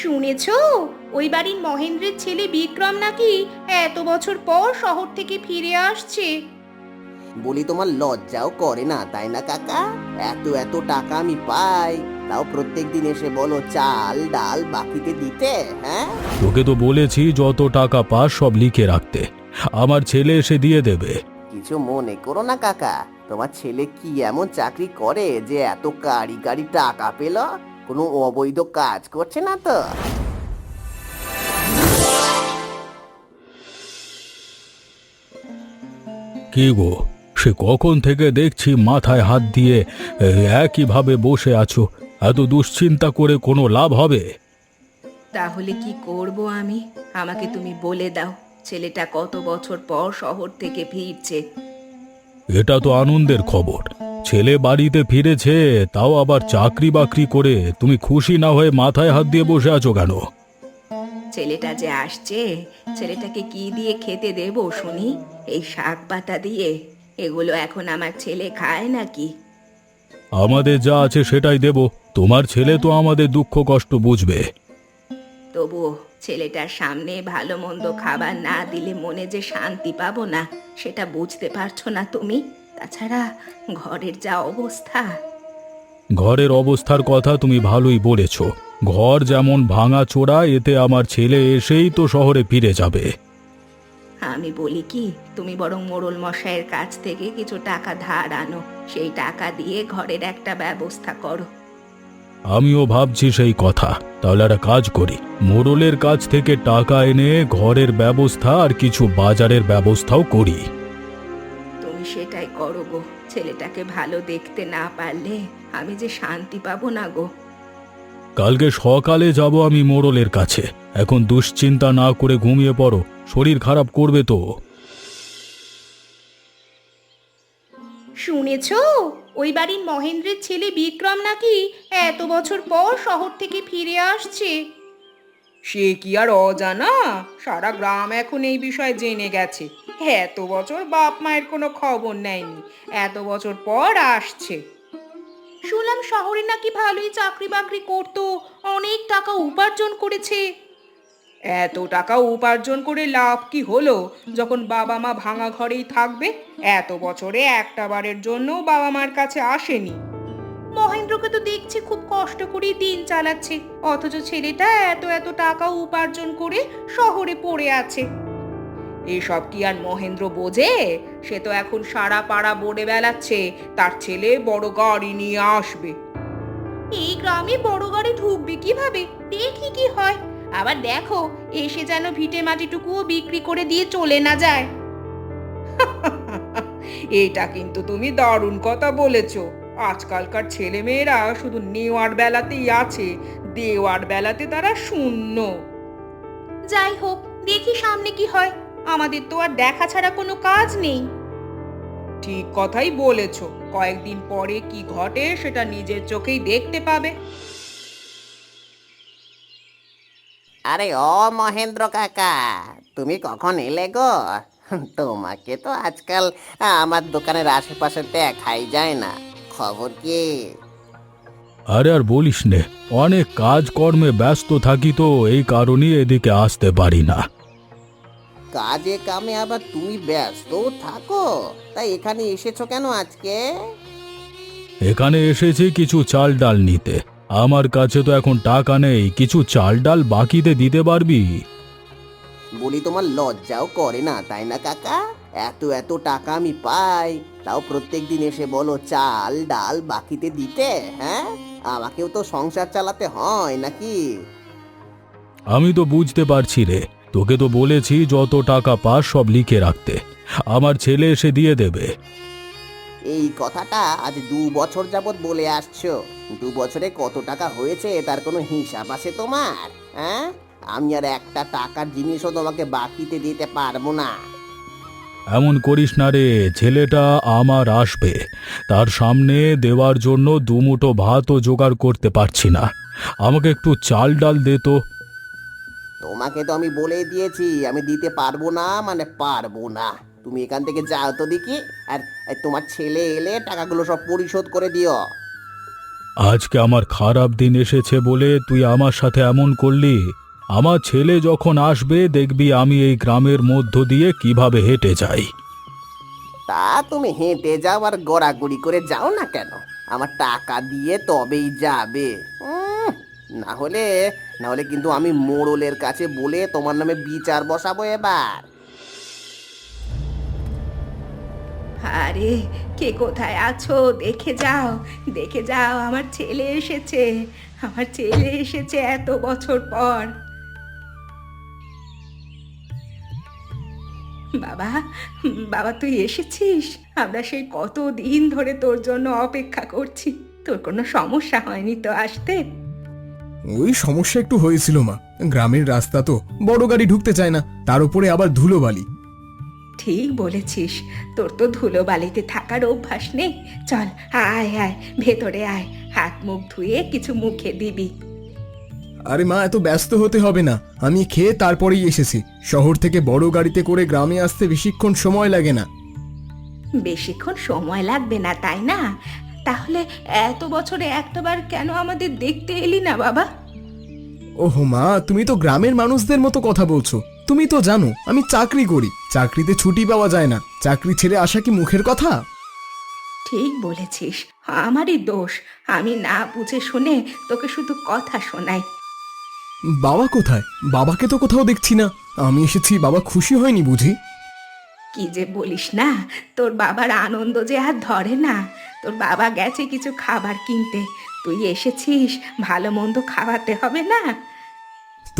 শুনেছো, ওই বাড়ির মহেন্দ্রের ছেলে বিক্রম নাকি এত বছর পর শহর থেকে ফিরে আসছে। বলি তোমার লজ্জাও করে না তাই না কাকা? এত এত টাকা আমি পাই, তাও প্রত্যেক দিন এসে বলো চাল ডাল বাকিতে দিতে। হ্যাঁ, তোকে তো বলেছি যত টাকা পাস সব লিখে রাখতে। আমার ছেলে এসে দিয়ে দেবে। কিছু মনে করো না কাকা, তোমার ছেলে কি এমন চাকরি করে যে এত গাড়ি গাড়ি টাকা পেল? কোনো অবৈধ কাজ করছে না তো? কি গো, সে কখন থেকে দেখছি মাথায় হাত দিয়ে একইভাবে বসে আছো। এত দুশ্চিন্তা করে কোনো লাভ হবে? তাহলে কি করব আমি? আমাকে তুমি বলে দাও, ছেলেটা কত বছর পর শহর থেকে ফিরছে। এটা তো আনন্দের খবর। ছেলে বাড়িতে ফিরেছে, তাও আবার চাকরি বাকরি করে। তুমি খুশি না হয়ে মাথায় হাত দিয়ে বসে আছো কেন? ছেলেটা যে আসছে, ছেলেটাকে কি দিয়ে খেতে দেবো শুনি? এই শাক পাতা দিয়ে? এগুলো এখন আমার ছেলে খায় নাকি? আমাদের যা আছে সেটাই দেব। তোমার ছেলে তো আমাদের দুঃখ কষ্ট বুঝবে। তবুও ছেলেটার সামনে ভালো মন্দ খাবার না দিলে মনে যে শান্তি পাবো না, সেটা বুঝতে পারছো না তুমি? তাছাড়া ঘরের যা অবস্থা। ঘরের অবস্থার কথা তুমি ভালোই বলেছ। ঘর যেমন ভাঙাচোরা, এতে আমার ছেলে এসেই তো শহরে ফিরে যাবে। আমি বলি কি, তুমি বরং মোড়ল মশাইয়ের কাছ থেকে কিছু টাকা ধার আনো, সেই টাকা দিয়ে ঘরের একটা ব্যবস্থা করো। আমিও ভাবছি সেই কথা। তাহলে একটা কাজ করি, মোড়লের কাছ থেকে টাকা এনে ঘরের ব্যবস্থা আর কিছু বাজারের ব্যবস্থাও করি। তুমি সেটাই করো গো। ছেলেটাকে ভালো দেখতে না পারলে আমি যে শান্তি পাবো না গো। কালকে সকালে যাব আমি মোড়লের কাছে। এখন দুশ্চিন্তা না করে ঘুমিয়ে পড়ো, শরীর খারাপ করবে তো। শুনেছো, ওই বাড়ির মহেন্দ্রের ছেলে বিক্রম নাকি এত বছর পর শহর থেকে ফিরে আসছে। সে কি আর অজানা? সারা গ্রাম এখন এই বিষয়ে জেনে গেছে। এত বছর বাপ মায়ের কোনো খবর নেয়নি, এত বছর পর আসছে। শুনলাম শহরে নাকি ভালোই চাকরি বাকরি করতো, অনেক টাকা উপার্জন করেছে। এত টাকা উপার্জন করে লাভ কি হলো, যখন বাবা মা ভাঙা ঘরেই থাকবে? এত বছরে একটা বারের জন্য বাবা মার কাছে আসেনি। মহেন্দ্রকে তো দেখছি খুব কষ্ট করেই দিন চালাচ্ছে, অথচ ছেলেটা এত এত টাকা উপার্জন করে শহরে পড়ে আছে। এসব কি আর মহেন্দ্র বোঝে? সে তো এখন সারা পাড়া বলে বেড়াচ্ছে তার ছেলে বড় গাড়ি নিয়ে আসবে। এই গ্রামে বড় গাড়ি ঢুকবে কিভাবে? দেখি কি হয়। আবার দেখো, এসে যেন ভিটে মাটিটুকুও বিক্রি করে দিয়ে চলে না যায়। এটা কিন্তু তুমি দারুণ কথা বলেছো। আজকালকার ছেলে মেয়েরা শুধু নেওয়ার বেলাতেই আছে, দেওয়ার বেলাতে তারা শূন্য। যাই হোক, দেখি সামনে কি হয়। আমাদের তো আর দেখা ছাড়া কোনো কাজ নেই। ঠিক কথাই বলেছ। কয়েকদিন পরে কি ঘটে সেটা নিজের চোখেই দেখতে পাবে। আরে ও মহেন্দ্র কাকা, তুমি কখন এলে গো? তোমাকে তো আজকাল আমার দোকানের আশেপাশে দেখাই যায় না। খবর কি? আরে আর বলিস নে, অনেক কাজকর্মে ব্যস্ত থাকি তো এই কারণেই এদিকে আসতে পারি না। কাজে কামে আবার তুমি ব্যস্ত থাকো, তাই এখানে এসেছো কেন আজকে? এখানে এসেছি কিছু চাল ডাল নিতে। আমার কাছে তো এখন টাকা নেই, কিছু চাল ডাল বাকিতে দিতে পারবি? বলি তোমার লজ্জাও করে না তাই না কাকা? এত এত টাকা আমি পাই, তাও প্রত্যেক দিন এসে বলো চাল ডাল বাকিতে দিতে। হ্যাঁ, আমাকেও তো সংসার চালাতে হয় নাকি? আমি তো বুঝতে পারছি রে। তোকে তো বলেছি যত টাকা পাস সব লিখে রাখতে। আমার ছেলে এসে দিয়ে দেবে। এই কথাটা আজ 2 বছর যাবৎ বলে আসছো। 2 বছরে কত টাকা হয়েছে তার কোনো হিসাব আছে তোমার? হ্যাঁ, আমি আর একটা টাকার জিনিসও তোমাকে বাকিতে দিতে পারবো না। এমন করিস না রে, ছেলেটা আমার আসবে, তার সামনে দেওয়ার জন্য দুমুঠো ভাতও জোগাড় করতে পারছি না। আমাকে একটু চাল ডাল দে তো। তোমাকে তো আমি বলেই দিয়েছি আমি দিতে পারবো না, মানে পারবো না। তুমি এখান থেকে যাও তো দেখি। আর তোমার ছেলে এলে টাকাগুলো সব পরিশোধ করে দিও। আজকে আমার খারাপ দিন এসেছে বলে তুই আমার সাথে এমন করলি? আমার ছেলে যখন আসবে দেখবি আমি এই গ্রামের মধ্য দিয়ে কিভাবে হেঁটে যাই। তা তুমি হেঁটে যাও আর গড়াগড়ি করে যাও না কেন? আমার টাকা দিয়ে তবেই যাবে। না হলে না হলে কিন্তু আমি মোড়লের কাছে বলে তোমার নামে বিচার বসাবো এবার। আরে, কে কোথায় আছো? দেখে যাও, দেখে যাও, আমার ছেলে এসেছে, আমার ছেলে এসেছে এত বছর পর। বাবা, বাবা তুই এসেছিস? আমরা সেই কত দিন ধরে তোর জন্য অপেক্ষা করছি। তোর কোনো সমস্যা হয়নি তো আসতে? ওই সমস্যা একটু হয়েছিল মা। গ্রামের রাস্তা তো, বড় গাড়ি ঢুকতে চায় না, তার উপরে আবার ধুলোবালি। ঠিক বলেছিস, তোর তো ধুলোবালিতে থাকার অভ্যাস নেই। চল, আয় আয়, ভেতরে আয়, হাত মুখ ধুয়ে কিছু মুখে দিবি। আরে মা, এত ব্যস্ত হতে হবে না, আমি খেয়ে তারপরেই এসেছি। শহর থেকে বড় গাড়িতে করে গ্রামে আসতে বেশিক্ষণ সময় লাগে না। বেশিক্ষণ সময় লাগবে না তাই না? তাহলে এত বছরে একটাবার কেন আমাদের দেখতে এলি না বাবা? ওহো মা, তুমি তো গ্রামের মানুষদের মতো কথা বলছো। তুমি তো জানো আমি চাকরি করি, চাকরিতে ছুটি পাওয়া যায় না। চাকরি ছেড়ে আসা কি মুখের কথা? ঠিক বলেছিস, আমারই দোষ। আমি না বুঝে শুনে তোকে শুধু কথা শোনাই। বাবা কোথায়? বাবাকে তো কোথাও দেখছি না। আমি এসেছি, বাবা খুশি হয়নি বুঝি? কি যে বলিস না, তোর বাবার আনন্দ যে আর ধরে না। তোর বাবা গেছে কিছু খাবার কিনতে, তুই এসেছিস, ভালো মন্দ খাওয়াতে হবে না?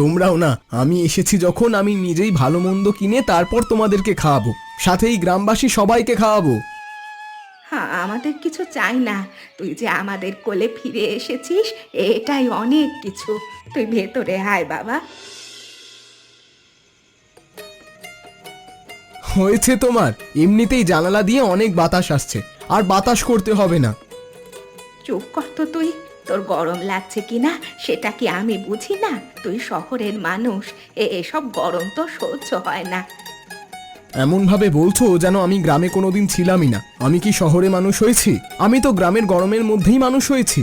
তোমরাও না, আমি এসেছি যখন আমি নিজেই ভালো মন্দ কিনে তারপর তোমাদেরকে খাওয়াবো, সাথে এই গ্রামবাসী সবাইকে খাওয়াবো। হ্যাঁ, আমাদের কিছু চাই না। তুই যে আমাদের কোলে ফিরে এসেছিস এটাই অনেক কিছু। তুই ভেতরে আয় বাবা। হয়েছে তোমার, এমনিতেই জানালা দিয়ে অনেক বাতাস আসছে, আর বাতাস করতে হবে না। চুপ কর তো তুই। তোর গরম লাগছে কিনা সেটা কি আমি বুঝি না? তুই শহরের মানুষ, এসব গরম তো সহ্য হয় না। এমন ভাবে বলছো যেন আমি গ্রামে কোনোদিন ছিলামই না। আমি কি শহরে মানুষ হয়েছি? আমি তো গ্রামের গরমের মধ্যেই মানুষ হয়েছি।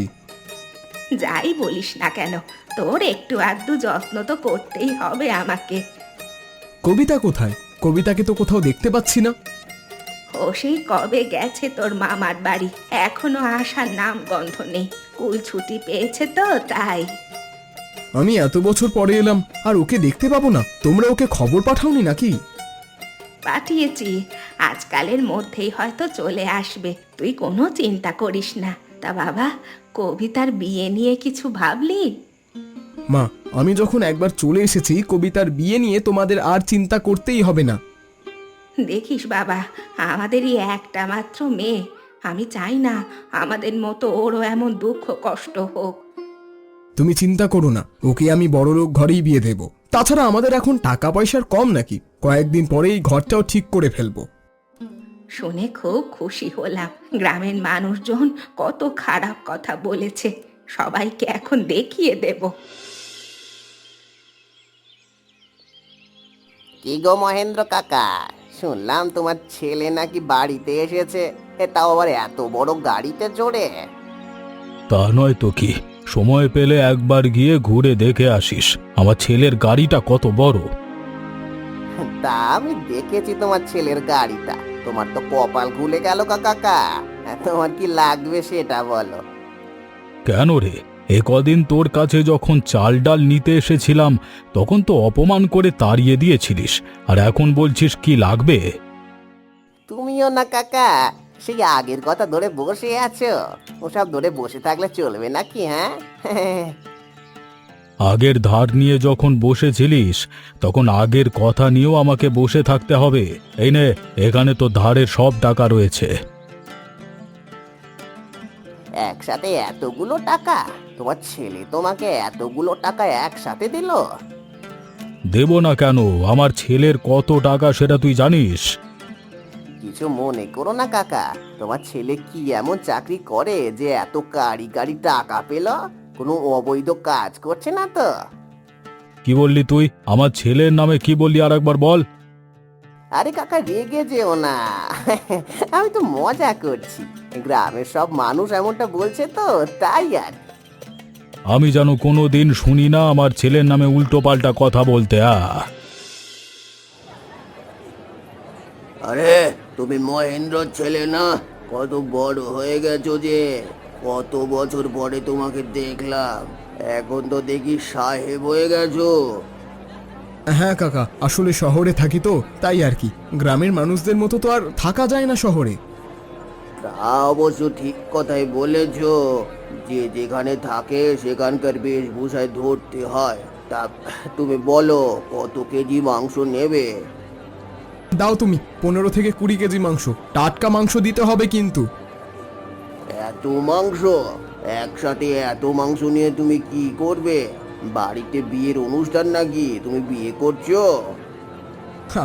যাই বলিস না কেন, তোর একটু আধটু যত্ন তো করতেই হবে আমাকে। কবিতা কোথায়? কবিতাকে তো কোথাও দেখতে পাচ্ছি না। ও সেই কবে গেছে তোর মামার বাড়ি, এখনো আসার নাম গন্ধ নেই। স্কুল ছুটি পেয়েছে তো তাই। আমি এত বছর পরে এলাম আর ওকে দেখতে পাবো না? তোমরা ওকে খবর পাঠাওনি নাকি? পাঠিয়েছি, আজকালের মধ্যেই হয়তো চলে আসবে। তুই কোনো চিন্তা করিস না। তা বাবা, কবিতার বিয়ে নিয়ে কিছু ভাবলি? মা, আমি যখন একবার চলে এসেছি, কবিতার বিয়ে নিয়ে তোমাদের আর চিন্তা করতেই হবে না। দেখিস বাবা, আমাদেরই একটা মাত্র মেয়ে। আমি চাই না আমাদের মতো ওরও এমন দুঃখ কষ্ট হোক। তুমি চিন্তা করো না, ওকে আমি বড়লোক ঘরেই বিয়ে দেব। তাছাড়া আমাদের এখন টাকা পয়সার কম নাকি? কয়েকদিন পরেই ঘরটাও ঠিক করে ফেলবো। শুনে খুব খুশি হলাম। গ্রামের মানুষজন কত খারাপ কথা বলেছে, সবাইকে এখন দেখিয়ে দেব। কি গো মহেন্দ্র কাকা, শুনলাম তোমার ছেলে নাকি বাড়িতে এসেছে, তাও আবার এত বড় গাড়িতে চড়ে। তা নয় তো কি, সময় পেলে একবার গিয়ে ঘুরে দেখে আসিস আমার ছেলের গাড়িটা কত বড়। তা আমি দেখেছি তোমার ছেলের গাড়িটা। তোমার তো কপাল খুলে গেল কাকা। তোমার কি লাগবে সেটা বলো। কেন রে, এ কদিন তোর কাছে যখন চাল ডাল নিতে এসেছিলাম তখন তো অপমান করে তাড়িয়ে দিয়েছিলিস, আর এখন বলছিস কি লাগবে? তুমিও না কাকা সেই আগের কথা ধরে বসে আছো। ওসব ধরে বসে থাকলে চলবে নাকি? হ্যাঁ আগের ধার নিয়ে যখন বসেছিলিস তখন আগের কথা নিয়েও আমাকে বসে থাকতে হবে? এই নে, এখানে তো ধারের সব টাকা রয়েছে। একসাথে এতগুলো টাকা? তোমার ছেলে তোমাকে এতগুলো টাকা একসাথে দিল? দেব না কেন? আমার ছেলের কত টাকা সেটা তুই জানিস? কিছু মনে করো না কাকা, তোমার ছেলে কি এমন চাকরি করে যে এত কারি কারি টাকা পেল? কোনো অবৈধ কাজ করছে না তো? কি বললি তুই? আমার ছেলের নামে কি বললি আর একবার বল। আরে কাকা রেগে যেও না, আমি তো মজা করছি। গ্রামের সব মানুষ এমনটা বলছে তো, তাই আর। আমি যেন কোনো দিন শুনি না আমার ছেলের নামে উল্টোপাল্টা কথা বলতে। আরে তুমি মহেন্দ্রর ছেলে না? কত বড় হয়ে গেছো যে, কত বছর পরে তোমাকে দেখলাম। এখন তো দেখি সাহেব হয়ে গেছো। হ্যাঁ কাকা, আসলে শহরে থাকি তো তাই আর কি। গ্রামের মানুষদের মতো তো আর থাকা যায় না শহরে। তা অবশ্য ঠিক কথাই বলেছো, যে যেখানে থাকে সেখানকার বেশভূষায় ধরতে হয়। তা তুমি বলো কত কেজি মাংস নেবে? দাও তুমি 15 থেকে 20 কেজি মাংস, টাটকা মাংস দিতে হবে কিন্তু। এত মাংস? একসাথে এত মাংস নিয়ে তুমি কি করবে? বাড়িতে বিয়ের অনুষ্ঠান নাকি? তুমি বিয়ে করছো?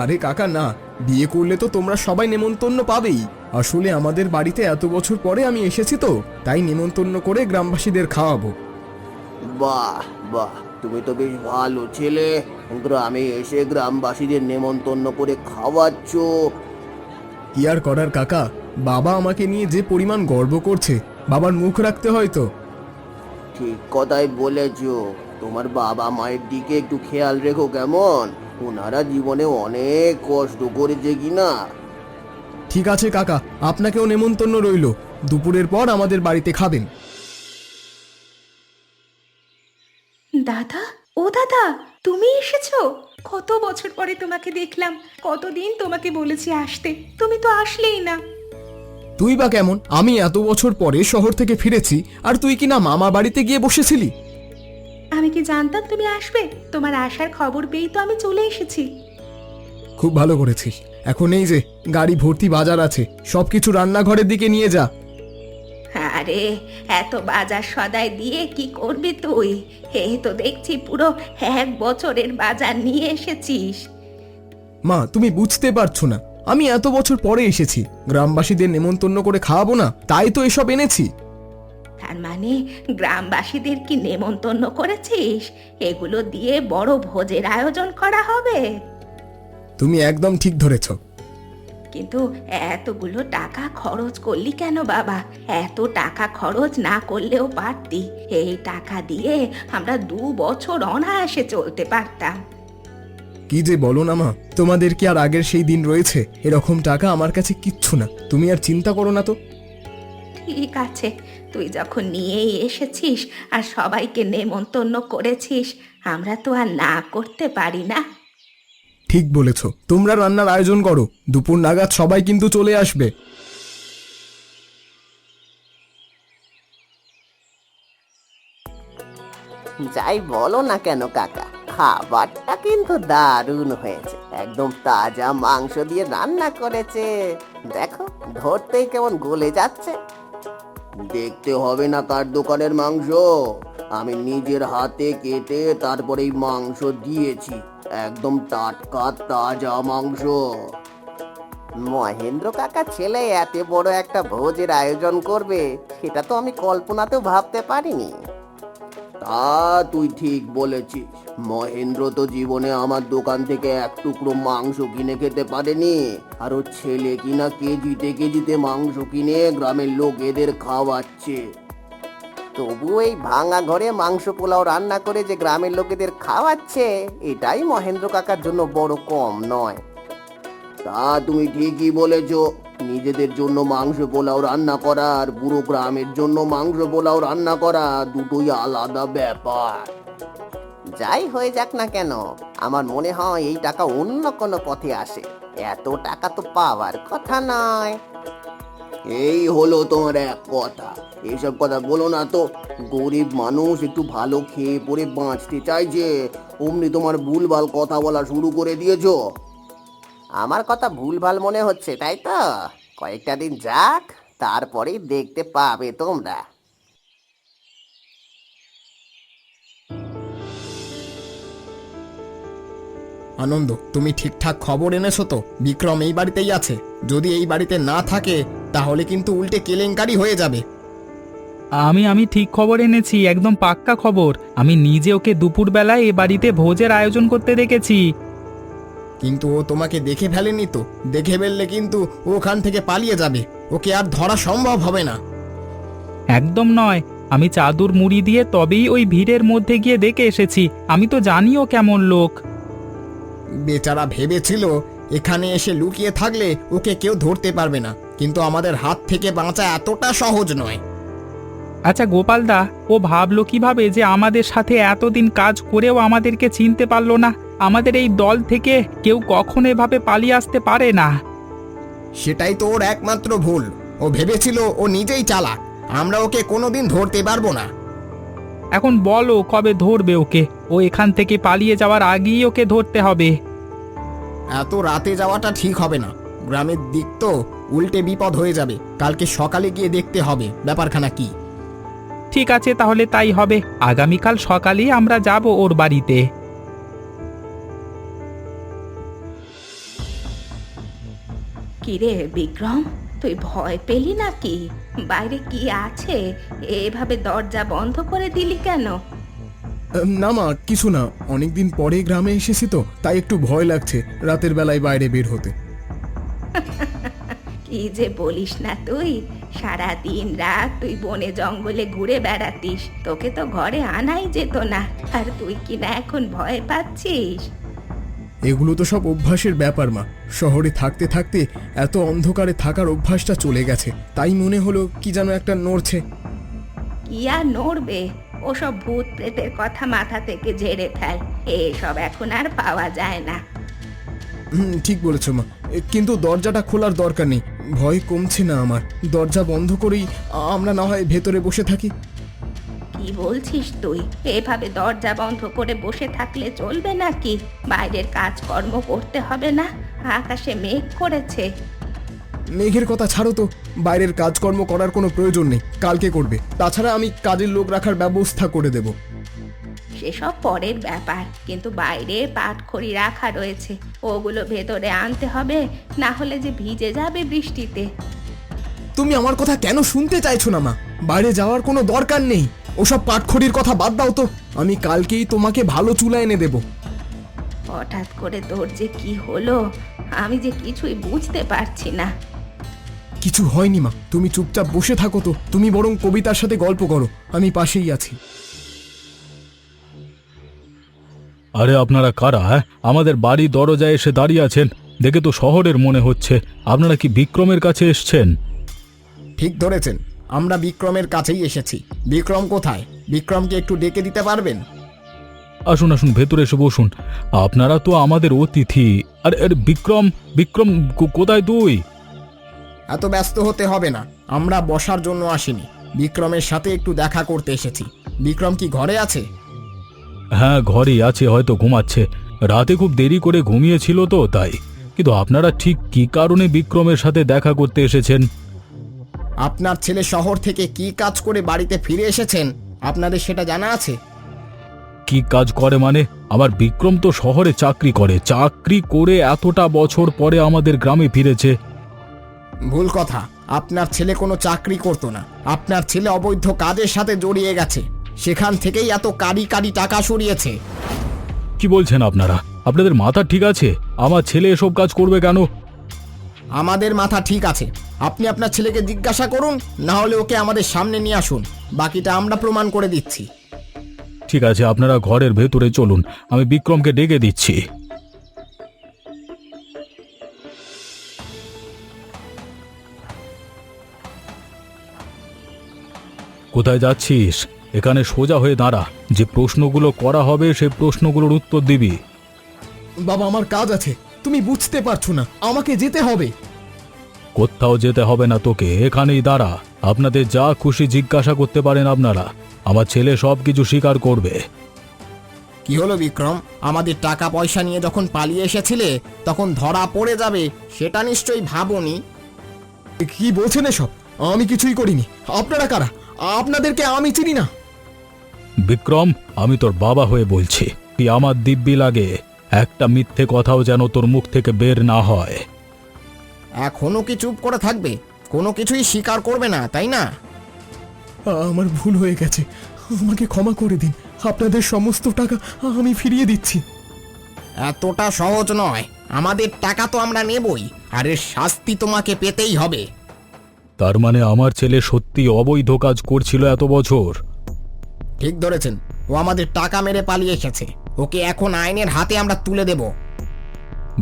আরে কাকা না, বিয়ে করলে তো তোমরা সবাই নেমন্তন্ন পাবেই। আসলে আমাদের বাড়িতে এত বছর পরে আমি এসেছি তো, তাই নেমন্তন্ন করে গ্রামবাসীদের খাওয়াবো। বাহ বাহ, তুমি তো বেশ ভালো ছেলে। গ্রামে এসে গ্রামবাসীদের নেমন্তন্ন করে খাওয়াচ্ছ। কি আর করার কাকা, বাবা আমাকে নিয়ে যে পরিমাণ গর্ব করছে, বাবার মুখ রাখতে হয় তো। ঠিক কথাই বলেছো। তোমার বাবা মায়ের দিকে একটু খেয়াল রেখো কেমন? ওনারা জীবনে অনেক কষ্ট করেছে কিনা। ঠিক আছে কাকা, আপনাকেও নেমন্তন্ন রইলো। দুপুরের পর আমাদের বাড়িতে খাবেন। দাদা, ও দাদা, তুমি এসেছো? কত বছর পরে তোমাকে দেখলাম। কতদিন তোমাকে বলেছি আসতে, তুমি তো আসলেই না। তুই বা কেমন? আমি এত বছর পরে শহর থেকে ফিরেছি, আর তুই কি না মামা বাড়িতে গিয়ে বসেছিলি? আমি কি জানতাম তুমি আসবে? তোমার আসার খবর পেয়েই তো আমি চলে এসেছি। খুব ভালো করেছিস। এখন এই যে গাড়ি ভর্তি বাজার আছে, সবকিছু রান্নাঘরের দিকে নিয়ে যা। আরে, এত বাজার সদাই দিয়ে কি করবি তুই? এই তো দেখছি পুরো 1 বছরের বাজার নিয়ে এসেছিস। মা, তুমি বুঝতে পারছো না, আমি এত বছর পরে এসেছি, গ্রামবাসীদের নেমন্তন্ন করে খাওয়াবো না, তাই তো এসব এনেছি। তার মানে গ্রামবাসীদের কি নেমন্তন্ন করেছিস? এগুলো দিয়ে বড় ভোজের আয়োজন করা হবে। তুমি একদম ঠিক ধরেছ। কিন্তু এতগুলো টাকা খরচ করলি কেন বাবা? এত টাকা খরচ না করলেও পারতি। এই টাকা দিয়ে আমরা 2 বছর অনায়াসে চলতে পারতাম। কি যে বলো না মা, তোমাদের কি আর আগের সেই দিন রয়েছে? এরকম টাকা আমার কাছে কিচ্ছু না, তুমি আর চিন্তা করো না তো। ঠিক আছে, তুই যখন নিয়েই এসেছিস আর সবাইকে নেমন্তন্ন করেছিস, আমরা তো আর না করতে পারি না। ঠিক বলেছ, তোমরা রান্নার আয়োজন করো, দুপুর নাগাদ সবাই কিন্তু চলে আসবে। যাই বলো না কেন কাকা, খাবারটা কিন্তু দারুণ হয়েছে। একদম তাজা মাংস দিয়ে রান্না করেছে। দেখো ধরতেই কেমন গলে যাচ্ছে। দেখতে হবে না কার দোকানের মাংস, আমি নিজের হাতে কেটে তারপরে এই মাংস দিয়েছি। একদম টাটকা তাজা মাংস। মহেন্দ্র কাকা ছেলে এত বড় একটা ভোজের আয়োজন করবে, সেটা তো আমি কল্পনাতেও ভাবতে পারিনি। তা তুই ঠিক বলেছিস। মহেন্দ্র তো জীবনে আমার দোকান থেকে এক টুকরো মাংস কিনে খেতে পারেনি, আর ওর ছেলে কিনা কেজিতে কেজিতে মাংস কিনে গ্রামের লোকেদের খাওয়াচ্ছে। তবু এই ভাঙা ঘরে মাংস পোলাও রান্না করে যে গ্রামের লোকেদের খাওয়াচ্ছে, এটাই মহেন্দ্র কাকার জন্য বড় কম নয়। তা তুমি ঠিকই বলেছ। নিজেদের জন্য মাংস পোলাও রান্না করা আর পুরো গ্রামের জন্য মাংস পোলাও রান্না করা দুটোই আলাদা ব্যাপার। যাই হয়ে যাক না কেন, আমার মনে হয় এই টাকা অন্য কোনো পথে আসে। এত টাকা তো পাওয়ার কথা নয়। এই হলো তোমার এক কথা। এসব কথা বলো না তো। গরিব মানুষ একটু ভালো খেয়ে পরে বাঁচতে চাইছে, অমনি তোমার ভুলভাল কথা বলা শুরু করে দিয়েছো। আমার কথা ভুলভাল মনে হচ্ছে তাই তো? কয়েকটা দিন যাক, তারপরেই দেখতে পাবে তোমরা। আনন্দ, তুমি ঠিকঠাক খবর এনেছো তো? বিক্রম এই বাড়িতেই আছে? যদি এই বাড়িতে না থাকে তাহলে কিন্তু উল্টে কেলেঙ্কারি হয়ে যাবে। আমি ঠিক খবর এনেছি, একদম পাক্কা খবর। আমি নিজে ওকে দুপুরবেলায় এ বাড়িতে ভোজের আয়োজন করতে দেখেছি। কিন্তু ও তোমাকে দেখে ফেলেনি তো? দেখে ফেললে কিন্তু ও ওখান থেকে পালিয়ে যাবে। ওকে আর ধরা সম্ভব হবে না। একদম নয়, আমি চাদর মুড়ি দিয়ে তবেই ওই ভিড়ের মধ্যে গিয়ে দেখে এসেছি। আমি তো জানিও কেমন লোক। বেচারা ভেবেছিল এখানে এসে লুকিয়ে থাকলে ওকে কেউ ধরতে পারবে না, কিন্তু আমাদের হাত থেকে বাঁচা এতটা সহজ নয়। আচ্ছা গোপালদা, ও ভাবলো কিভাবে যে আমাদের সাথে এতদিন কাজ করেও আমাদেরকে চিনতে পারলো না? আমাদের এই দল থেকে কেউ কখনো এভাবে পালিয়ে আসতে পারে না। সেটাই তো ওর একমাত্র ভুল। ও ভেবেছিল ও নিজেই চালাক, আমরা ওকে কোনোদিন ধরতে পারবো না। এখন বলো কবে ধরবে ওকে? ও এখান থেকে পালিয়ে যাওয়ার আগেই ওকে ধরতে হবে। এত রাতে যাওয়াটা ঠিক হবে না, গ্রামের দিক তো উল্টে বিপদ হয়ে যাবে। কালকে সকালে গিয়ে দেখতে হবে ব্যাপারখানা কি। ঠিক আছে, তাহলে তাই হবে। আগামীকাল সকালেই আমরা যাব ওর বাড়িতে। কিরে বিক্রম, তুই ভয় পেলি নাকি? বাইরে কি আছে? এভাবে দরজা বন্ধ করে দিলি কেন? না মা, কিছু না। অনেকদিন পরে গ্রামে এসেছি তো, তাই একটু ভয় লাগছে রাতের বেলায় বাইরে বের হতে। কি যে বলিস না তুই! সারা দিন রাত তুই বনে জঙ্গলে ঘুরে বেড়াতিস, তোকে তো ঘরে আনাই যেত না, আর তুই কি না এখন ভয় পাচ্ছিস? এগুলো তো সব অভ্যাসের ব্যাপার মা। শহরে থাকতে থাকতে এত অন্ধকারে থাকার অভ্যাসটা চলে গেছে, তাই মনে হলো কি যেন একটা নড়ছে। কি আর নড়বে? ওসব ভূত প্রেতের কথা মাথা থেকে ঝেড়ে ফেল, এসব এখন আর পাওয়া যায় না। ঠিক বলেছো মা, কিন্তু দরজাটা খোলার দরকার নেই। ভয় কমছে না আমার। দরজা বন্ধ করেই আমরা না হয় ভেতরে বসে থাকি। কি বলছিস তুই? এভাবে দরজা বন্ধ করে বসে থাকলে চলবে নাকি? বাইরের কাজকর্ম করতে হবে না? আকাশে মেঘ করেছে। মেঘের কথা ছাড়ো তো, বাইরের কাজকর্ম করার কোনো প্রয়োজন নেই, কালকে করবে। তাছাড়া আমি কাজের লোক রাখার ব্যবস্থা করে দেব। সেসব পরের ব্যাপার, কিন্তু বাইরে পাটখড়ি রাখা রয়েছে, ওগুলো ভেতরে আনতে হবে, না হলে যে ভিজে যাবে বৃষ্টিতে। তুমি আমার কথা কেন শুনতে চাইছো না মা? বাইরে যাওয়ার কোনো দরকার নেই। ওসব পাটখড়ির কথা বাদ দাও তো। আমি কালকেই তোমাকে ভালো চুলা এনে দেব। হঠাৎ করে তোর যে কি হলো, আমি যে কিছুই বুঝতে পারছি না। কিছু হয়নি মা, তুমি চুপচাপ বসে থাকো তো। তুমি বরং কবিতার সাথে গল্প করো, আমি পাশেই আছি। আরে আপনারা কারা? আমাদের বাড়ি দরজায় এসে দাঁড়িয়ে আছেন, দেখে তো শহরের মনে হচ্ছে। আপনারা কি বিক্রমের কাছে এসছেন? ঠিক ধরেছেন, আমরা বিক্রমের কাছেই এসেছি। বিক্রম কোথায়? বিক্রমকে একটু ডেকে দিতে পারবেন? আসুন আসুন, ভেতরে এসে বসুন। আপনারা তো আমাদের অতিথি। আরে আরে বিক্রম, বিক্রম কোথায় তুই? এত ব্যস্ত হতে হবে না, আমরা বসার জন্য আসিনি। বিক্রমের সাথে একটু দেখা করতে এসেছি। বিক্রম কি ঘরে আছে? হ্যাঁ, ঘরেই আছে, হয়তো ঘুমাচ্ছে। রাতে খুব দেরি করে ঘুমিয়েছিল তো তাই। কিন্তু আপনারা ঠিক কী কারণে বিক্রমের সাথে দেখা করতে এসেছেন? আপনার ছেলে শহর থেকে কি কাজ করে বাড়িতে ফিরে এসেছেন, আপনাদের সেটা জানা আছে? কি কাজ করে মানে? আমার বিক্রম তো শহরে চাকরি করে। চাকরি করে এতটা বছর পরে আমাদের গ্রামে ফিরেছে। ভুল কথা। আপনার ছেলে কোনো চাকরি করতো না। আপনার ছেলে অবৈধ কাজের সাথে জড়িয়ে গেছে, সেখান থেকেই এত কারি কারি টাকা সরিয়েছে। কি বলছেন আপনারা? আপনাদের মাথা ঠিক আছে? আমার ছেলে এসব কাজ করবে কেন? আমাদের মাথা ঠিক আছে। আপনি আপনার ছেলেকে জিজ্ঞাসা করুন, না হলে ওকে আমাদের সামনে নিয়ে আসুন। বাকিটা আমরা প্রমাণ করে দিচ্ছি। ঠিক আছে, আপনারা ঘরের ভেতরে চলুন, আমি বিক্রমকে ডেকে দিচ্ছি। কোথায় যাচ্ছিস? এখানে সোজা হয়ে দাঁড়া। যে প্রশ্নগুলো করা হবে সে প্রশ্নগুলোর উত্তর দিবি। বাবা, আমার কাজ আছে, তুমি বুঝতে পারছো না, আমাকে যেতে হবে। কোথাও যেতে হবে না তোকে, এখানেই দাঁড়া। আপনাদের যা খুশি জিজ্ঞাসা করতে পারেন আপনারা। আমার ছেলে সব কিছু স্বীকার করবে। কি হলো বিক্রম? আমাদের টাকা পয়সা নিয়ে যখন পালিয়ে এসেছিলে তখন ধরা পড়ে যাবে সেটা নিশ্চয়ই ভাবোনি। কি বলছেন এসব? আমি কিছুই করিনি। আপনারা কারা? আপনাদেরকে আমি চিনি না। বিক্রম, আমি তোর বাবা হয়ে বলছি, তুই আমার দিব্যি লাগে। একটা মিথ্যে কথাও যেন তোর মুখ থেকে বের না হয়। এখনো কি চুপ করে থাকবে? কোনো কিছুই স্বীকার করবে না, তাই না? আমার ভুল হয়ে গেছে, আমাকে ক্ষমা করে দিন। আপনাদের সমস্ত টাকা আমি ফিরিয়ে দিচ্ছি। এতটা সহজ নয়। আমাদের টাকা তো আমরা নেবই, আর এর শাস্তি তোমাকে পেতেই হবে। তার মানে আমার ছেলে সত্যি অবৈধ কাজ করছিল এত বছর। ঠিক ধরেছেন, ও আমাদের টাকা মেরে পালিয়ে এসেছে। ওকে এখন আইনের হাতে আমরা তুলে দেব।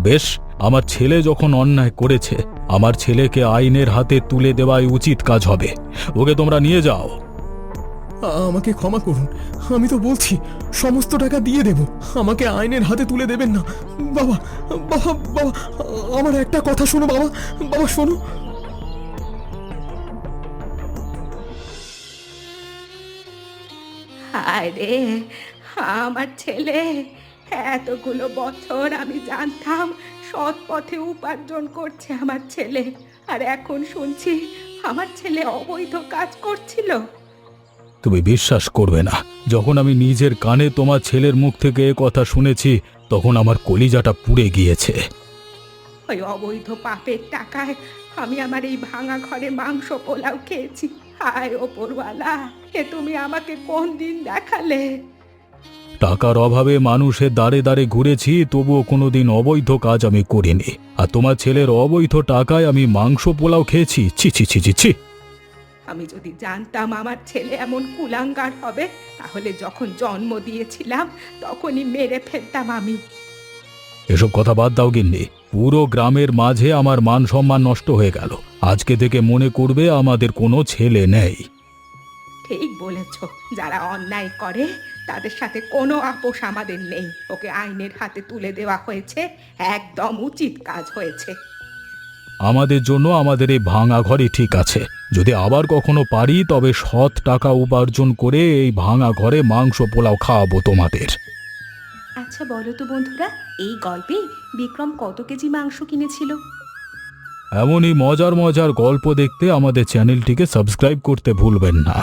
বেশ, আমার ছেলে যখন অন্যায় করেছে, আমার ছেলেকে আইনের হাতে তুলে দেওয়াই উচিত কাজ হবে। ওকে তোমরা নিয়ে যাও। আমাকে ক্ষমা করুন, আমি তো বলছি সমস্ত টাকা দিয়ে দেব। আমাকে আইনের হাতে তুলে দেবেন না। বাবা, বাবা, বাবা, আমার একটা কথা শোনো বাবা। বাবা শোনো। আরে আমার ছেলে, এতগুলো বছর আমি জানতাম সৎ পথে উপার্জন করছে আমার ছেলে, আর এখন শুনছি আমার ছেলে অবৈধ কাজ করছিল। তুমি বিশ্বাস করবে না, যখন আমি নিজের কানে তোমার ছেলের মুখ থেকে এ কথা শুনেছি, তখন আমার কলিজাটা পুড়ে গিয়েছে। ওই অবৈধ পাপের টাকায় আমি আমার এই ভাঙা ঘরে মাংস পোলাও খেয়েছি। হায় ওপরওয়ালা, এ তুমি আমাকে কোন দিন দেখালে? টাকার অভাবে মানুষের দাঁড়ে দাঁড়ে ঘুরেছি, তবুও কোনোদিন অবৈধ কাজ আমি করিনি। আর তোমার ছেলের অবৈধ টাকায় আমি মাংস পোলাও খেয়েছি? ছি ছি ছি ছি ছি। আমি যদি জানতাম আমার ছেলে এমন কুলাঙ্গার হবে, তাহলে যখন জন্ম দিয়েছিলাম তখনই মেরে ফেলতাম আমি। এসব কথা বাদ দাও গিন্নি। পুরো গ্রামের মাঝে আমার মান সম্মান নষ্ট হয়ে গেল। আজকে থেকে মনে করবে আমাদের কোনো ছেলে নেই। ঠিক বলেছ, যারা অন্যায় করে তাদের সাথে কোনো আপোষ আমাদের নেই। ওকে আইনের হাতে তুলে দেওয়া হয়েছে, একদম উচিত কাজ হয়েছে। আমাদের জন্য আমাদের এই ভাঙা ঘরই ঠিক আছে। যদি আবার কখনো পারি, তবে সৎ টাকা উপার্জন করে এই ভাঙা ঘরে মাংস পোলাও খাওয়াবো তোমাদের। আচ্ছা বলো তো বন্ধুরা, এই গল্পে বিক্রম কত কেজি মাংস কিনেছিল? এমনই মজার মজার গল্প দেখতে আমাদের চ্যানেলটিকে সাবস্ক্রাইব করতে ভুলবেন না।